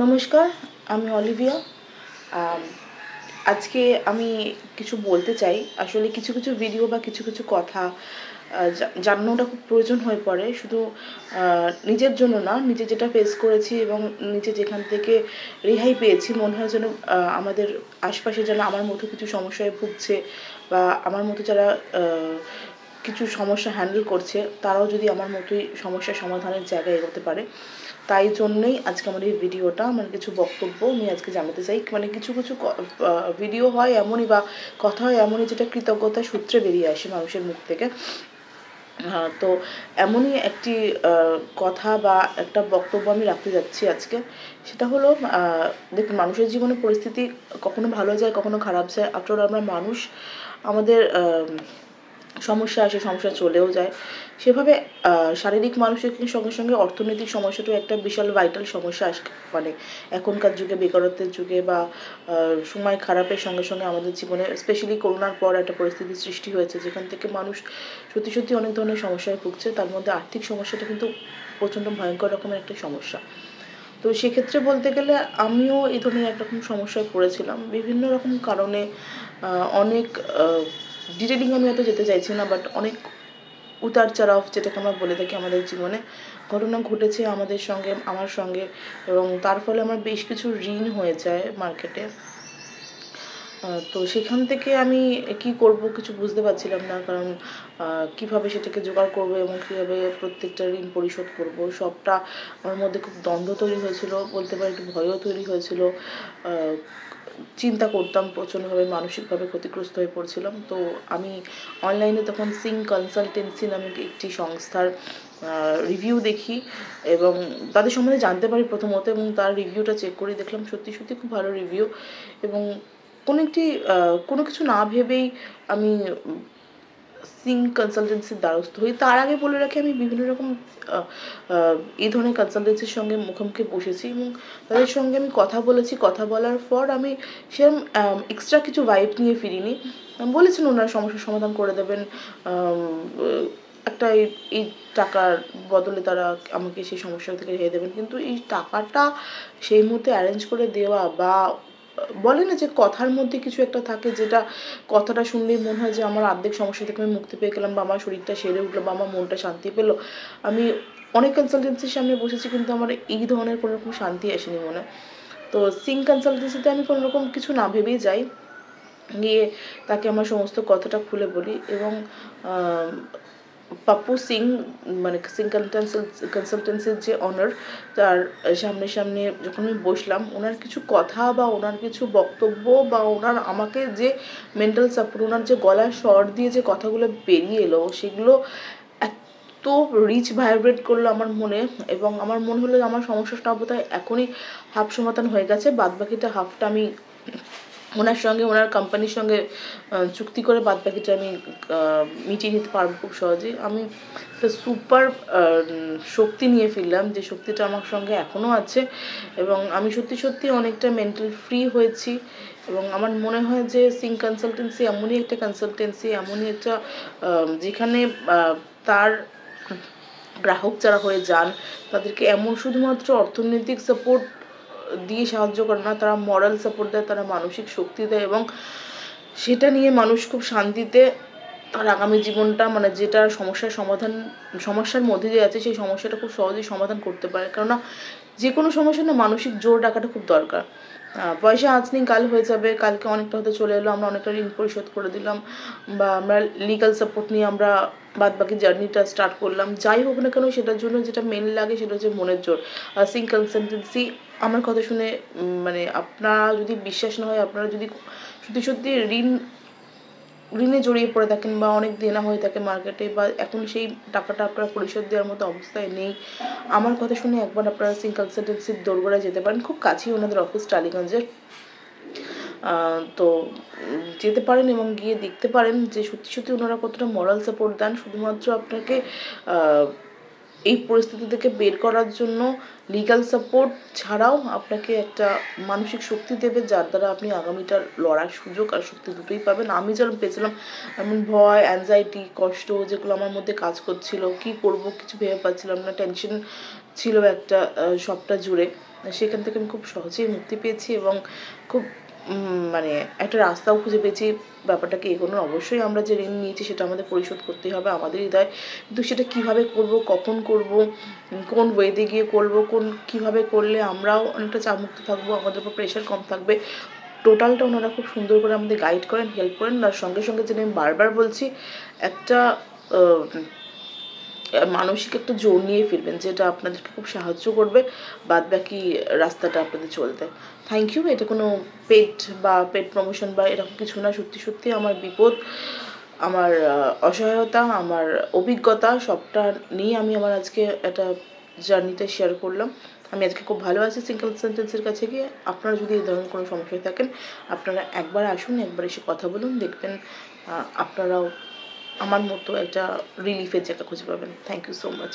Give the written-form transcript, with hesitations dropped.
নমস্কার, আমি অলিভিয়া। আজকে আমি কিছু বলতে চাই। আসলে কিছু কিছু ভিডিও বা কিছু কিছু কথা জানানোটা খুব প্রয়োজন হয়ে পড়ে, শুধু নিজের জন্য না, নিজে যেটা ফেস করেছি এবং নিজে যেখান থেকে রেহাই পেয়েছি, মনে হয় যেন আমাদের আশপাশে যেন আমার মতো কিছু সমস্যায় ভুগছে বা আমার মতো যারা কিছু সমস্যা হ্যান্ডেল করছে তারাও যদি আমার মতোই সমস্যার সমাধানের জায়গায় এগোতে পারে। তাই জন্যই আজকে আমার এই ভিডিওটা, মানে কিছু বক্তব্য আমি আজকে জানাতে চাই। মানে কিছু কিছু ভিডিও হয় এমনই বা কথা হয় এমনই যেটা কৃতজ্ঞতার সূত্রে বেরিয়ে আসে মানুষের মুখ থেকে। তো এমনই একটি কথা বা একটা বক্তব্য আমি রাখতে যাচ্ছি আজকে। সেটা হলো, দেখুন, মানুষের জীবনে পরিস্থিতি কখনো ভালো যায়, কখনো খারাপ যায়। আফটার আমরা মানুষ, আমাদের সমস্যা আসে, সমস্যা চলেও যায়। সেভাবে শারীরিক মানসিক সঙ্গে সঙ্গে অর্থনৈতিক সমস্যাটাও একটা বিশাল ভাইটাল সমস্যা আসে। মানে এখনকার যুগে, বেকারত্বের যুগে বা সময় খারাপের সঙ্গে সঙ্গে আমাদের জীবনে স্পেশালি করোনার পর একটা পরিস্থিতির সৃষ্টি হয়েছে, যেখান থেকে মানুষ সত্যি সত্যি অনেক ধরনের সমস্যায় ভুগছে। তার মধ্যে আর্থিক সমস্যাটা কিন্তু প্রচণ্ড ভয়ঙ্কর রকমের একটা সমস্যা। তো সেক্ষেত্রে বলতে গেলে আমিও এই ধরনের একরকম সমস্যায় পড়েছিলাম বিভিন্ন রকম কারণে। অনেক ডিটেলিং আমি হয়তো যেতে চাইছি না, বাট অনেক উতার চড়াও, যেটাকে আমরা বলে থাকি আমাদের জীবনে, ঘটনা ঘটেছে আমার সঙ্গে। এবং তার ফলে আমার বেশ কিছু ঋণ হয়ে যায় মার্কেটে। তো সেখান থেকে আমি কি করব কিছু বুঝতে পারছিলাম না, কারণ কিভাবে সেটাকে জোগাড় করব এবং কিভাবে প্রত্যেকটা ঋণ পরিশোধ করব, সবটা আমার মধ্যে খুব দ্বন্দ্ব তৈরি হয়েছিল, বলতে পারি একটু ভয়ও তৈরি হয়েছিল। চিন্তা করতাম প্রচণ্ডভাবে, মানসিকভাবে ক্ষতিগ্রস্ত হয়ে পড়ছিলাম। তো আমি অনলাইনে তখন সিং কনসালটেন্সি নামক একটি সংস্থার রিভিউ দেখি এবং তাদের সম্বন্ধে জানতে পারি প্রথমত, এবং তার রিভিউটা চেক করে দেখলাম সত্যি সত্যি খুব ভালো রিভিউ। এবং কোনো কিছু না ভেবেই আমি সিং কনসালটেন্সির দ্বারস্থ হই। তার আগে বলে রাখি, আমি বিভিন্ন রকম এই ধরনের কনসালটেন্সির সঙ্গে মুখোমুখি বসেছি এবং তাদের সঙ্গে আমি কথা বলেছি। কথা বলার পর আমি সেরকম এক্সট্রা কিছু ভাইব নিয়ে ফিরিনি। বলেছেন ওনারা সমস্যার সমাধান করে দেবেন, একটা এই টাকার বদলে তারা আমাকে সেই সমস্যা থেকে রেহাই দেবেন। কিন্তু এই টাকাটা সেই মুহূর্তে অ্যারেঞ্জ করে দেওয়া, বা বলে না যে কথার মধ্যে কিছু একটা থাকে, যেটা কথাটা শুনলেই মনে হয় যে আমার অর্ধেক সমস্যা থেকে আমি মুক্তি পেয়ে গেলাম, বা আমার শরীরটা সেরে উঠলো, বা আমার মনটা শান্তি পেলো। আমি অনেক কনসালটেন্সির সামনে বসেছি, কিন্তু আমার এই ধরনের কোনো রকম শান্তি আসেনি মনে। তো সিং কনসালটেন্সিতে আমি কোনো রকম কিছু না ভেবেই যাই, গিয়ে তাকে আমার সমস্ত কথাটা খুলে বলি এবং পাপ্পু সিং, মানে সিং কনসালটেন্সির যে অনার, তার সামনে যখন আমি বসলাম, ওনার কিছু কথা বা ওনার কিছু বক্তব্য বা ওনার আমাকে যে মেন্টাল সাপোর্ট, ওনার যে গলার স্বর দিয়ে যে কথাগুলো বেরিয়ে এলো, সেগুলো এত রিচ ভাইব্রেট করলো আমার মনে। এবং আমার মনে হলো আমার সমস্যাটা বোধহয় এখনই হাফ সমাধান হয়ে গেছে, বাদবাকিটা হাফটা আমি ওনার সঙ্গে, ওনার কোম্পানির সঙ্গে চুক্তি করে বাদবাকিটা আমি মিটিয়ে নিতে পারবো খুব সহজেই। আমি একটা সুপার শক্তি নিয়ে ফিরলাম, যে শক্তিটা আমার সঙ্গে এখনও আছে, এবং আমি সত্যি সত্যি অনেকটা মেন্টাল ফ্রি হয়েছি। এবং আমার মনে হয় যে সিং কনসালটেন্সি এমনই একটা কনসালটেন্সি, এমনই একটা যেখানে তার গ্রাহক যারা হয়ে যান, তাদেরকে এমন শুধুমাত্র অর্থনৈতিক সাপোর্ট দিয়ে সাহায্য করে না, তারা মরাল সাপোর্ট দেয়, তারা মানসিক শক্তি দেয়, এবং সেটা নিয়ে মানুষ খুব শান্তিতে তার আগামী জীবনটা, মানে যেটা সমস্যার মধ্যে দিয়ে আছে, সেই সমস্যাটা খুব সহজেই সমাধান করতে পারে। কেননা যে কোনো সমস্যা না, মানসিক জোর রাখাটা খুব দরকার। পয়সা আজ নেই কাল হয়ে যাবে, কালকে অনেকটা হতে চলে এলো, আমরা অনেকটা ঋণ পরিশোধ করে দিলাম, বা আমরা লিগাল সাপোর্ট নিয়ে আমরা বাদ বাকি জার্নিটা স্টার্ট করলাম। যাই হোক না কেন, সেটার জন্য যেটা মেন লাগে সেটা হচ্ছে মনের জোর। আর সিং কনসালটেন্সি আমার কথা শুনে, মানে আপনারা যদি বিশ্বাস না হয়, আপনারা যদি সত্যি সত্যি ঋণে জড়িয়ে পড়ে থাকেন বা অনেক দেনা হয়ে থাকে মার্কেটে, বা এখন সেই টাকাটা আপনারা পরিশোধ দেওয়ার মতো অবস্থায় নেই, আমার কথা শুনে একবার আপনারা সিং কনসালটেন্সির দোরগোড়ায় যেতে পারেন। খুব কাছেই ওনাদের অফিস, টালিগঞ্জের। তো যেতে পারেন এবং গিয়ে দেখতে পারেন যে সত্যি সত্যি ওনারা কতটা মরাল সাপোর্ট দেন, শুধুমাত্র আপনাকে এই পরিস্থিতি থেকে বের করার জন্য। লিগাল সাপোর্ট ছাড়াও আপনাকে একটা মানসিক শক্তি দেবে, যার দ্বারা আপনি আগামীটার লড়ার সুযোগ আর শক্তি দুটোই পাবেন। আমি যেমন পেয়েছিলাম, এমন ভয়, অ্যাংজাইটি, কষ্ট যেগুলো আমার মধ্যে কাজ করছিল, কি করব কিছু ভেবে পাচ্ছিলাম না, টেনশন ছিল একটা সবটা জুড়ে, সেখান থেকে আমি খুব সহজেই মুক্তি পেয়েছি এবং খুব মানে একটা রাস্তাও খুঁজে পেয়েছি ব্যাপারটাকে এগোনোর। অবশ্যই আমরা যে ঋণ নিয়েছি সেটা আমাদের পরিশোধ করতেই হবে, আমাদের হৃদয়, কিন্তু সেটা কীভাবে করব, কখন করব, কোন ওয়েতে গিয়ে করব, কীভাবে করলে আমরাও অনেকটা চাপমুক্ত থাকবো, আমাদের উপর প্রেশার কম থাকবে, টোটালটা ওনারা খুব সুন্দর করে আমাদের গাইড করেন, হেল্প করেন। আর সঙ্গে সঙ্গে যেটা আমি বারবার বলছি, একটা মানসিক একটা জোর নিয়ে ফিরবেন, যেটা আপনাদেরকে খুব সাহায্য করবে বাদ বাকি রাস্তাটা আপনাদের চলতে। Thank you. এটা কোনো পেড প্রমোশন বা এরকম কিছু না। সত্যি সত্যি আমার বিপদ, আমার অসহায়তা, আমার অভিজ্ঞতা সবটা নিয়ে আমি আমার আজকে একটা জার্নিতে শেয়ার করলাম। আমি আজকে খুব ভালো আছি সিঙ্গেল সেন্টেন্সের কাছে গিয়ে। আপনারা যদি এই ধরনের কোনো সমস্যায় থাকেন, আপনারা একবার আসুন, একবার এসে কথা বলুন, দেখবেন আপনারাও আমার মতো একটা রিলিফের জায়গা খুঁজে পাবেন। Thank you so much.